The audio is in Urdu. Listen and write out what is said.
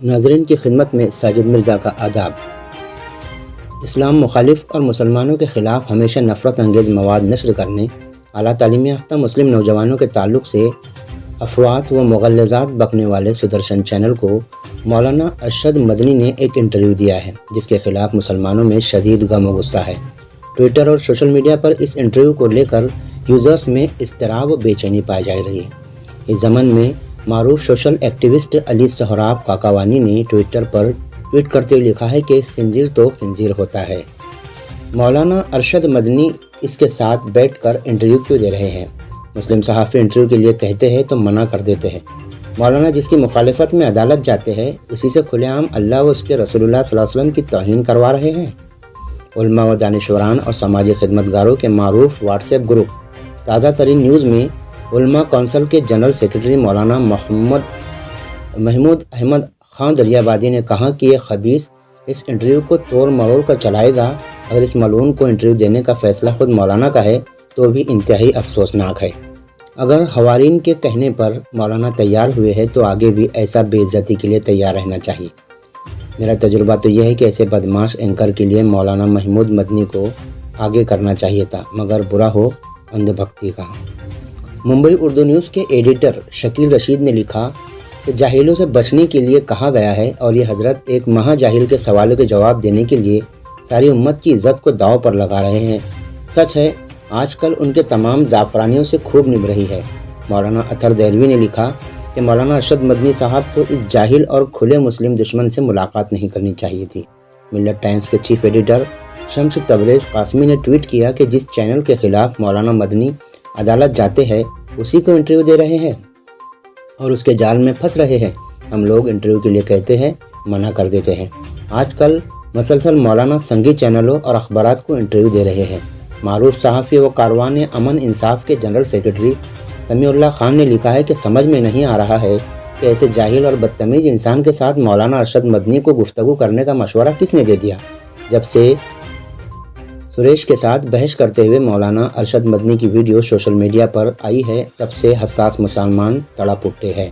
ناظرین کی خدمت میں ساجد مرزا کا آداب۔ اسلام مخالف اور مسلمانوں کے خلاف ہمیشہ نفرت انگیز مواد نشر کرنے، اعلیٰ تعلیم یافتہ مسلم نوجوانوں کے تعلق سے افواہات و مغلظات بکنے والے سدرشن چینل کو مولانا ارشد مدنی نے ایک انٹرویو دیا ہے، جس کے خلاف مسلمانوں میں شدید غم و غصہ ہے۔ ٹویٹر اور سوشل میڈیا پر اس انٹرویو کو لے کر یوزرز میں اضطراب و بے چینی پائی جا رہی ہے۔ اس ضمن میں معروف سوشل ایکٹیوسٹ علی سہراب کاکاوانی نے ٹویٹر پر ٹویٹ کرتے ہوئے لکھا ہے کہ خنزیر تو خنزیر ہوتا ہے۔ مولانا ارشد مدنی اس کے ساتھ بیٹھ کر انٹرویو کیوں دے رہے ہیں؟ مسلم صحافی انٹرویو کے لیے کہتے ہیں تو منع کر دیتے ہیں۔ مولانا جس کی مخالفت میں عدالت جاتے ہیں، اسی سے کھلے عام اللہ و اس کے رسول اللہ صلی اللہ علیہ وسلم کی توہین کروا رہے ہیں۔ علماء و دانشوران اور سماجی خدمتگاروں کے معروف واٹس ایپ گروپ تازہ ترین نیوز میں علماء کونسل کے جنرل سیکرٹری مولانا محمود احمد خان دریابادی نے کہا کہ یہ خبیث اس انٹرویو کو توڑ مروڑ کر چلائے گا۔ اگر اس ملعون کو انٹرویو دینے کا فیصلہ خود مولانا کا ہے تو بھی انتہائی افسوسناک ہے۔ اگر حوارین کے کہنے پر مولانا تیار ہوئے ہیں تو آگے بھی ایسا بے عزتی کے لیے تیار رہنا چاہیے۔ میرا تجربہ تو یہ ہے کہ ایسے بدماش اینکر کے لیے مولانا محمود مدنی کو آگے کرنا چاہیے تھا، مگر برا ہو اندھ بھکتی کا۔ ممبئی اردو نیوز کے ایڈیٹر شکیل رشید نے لکھا کہ جاہلوں سے بچنے کے لیے کہا گیا ہے، اور یہ حضرت ایک مہا جاہل کے سوالوں کے جواب دینے کے لیے ساری امت کی عزت کو داؤ پر لگا رہے ہیں۔ سچ ہے، آج کل ان کے تمام زعفرانیوں سے خوب نبھ رہی ہے۔ مولانا اطہر دہلوی نے لکھا کہ مولانا ارشد مدنی صاحب کو اس جاہل اور کھلے مسلم دشمن سے ملاقات نہیں کرنی چاہیے تھی۔ ملت ٹائمز کے چیف ایڈیٹر شمس تبریز قاسمی نے ٹویٹ کیا کہ جس چینل کے خلاف مولانا مدنی عدالت جاتے ہیں اسی کو انٹرویو دے رہے ہیں اور اس کے جال میں پھنس رہے ہیں۔ ہم لوگ انٹرویو کے لیے کہتے ہیں، منع کر دیتے ہیں۔ آج کل مسلسل مولانا سنگی چینلوں اور اخبارات کو انٹرویو دے رہے ہیں۔ معروف صحافی و کاروان امن انصاف کے جنرل سیکرٹری سمیع اللہ خان نے لکھا ہے کہ سمجھ میں نہیں آ رہا ہے کہ ایسے جاہل اور بدتمیز انسان کے ساتھ مولانا ارشد مدنی کو گفتگو کرنے کا مشورہ کس نے دے دیا۔ جب سے سریش کے ساتھ بحث کرتے ہوئے مولانا ارشد مدنی کی ویڈیو سوشل میڈیا پر آئی ہے، تب سے حساس مسلمان تڑپ اٹھے ہیں۔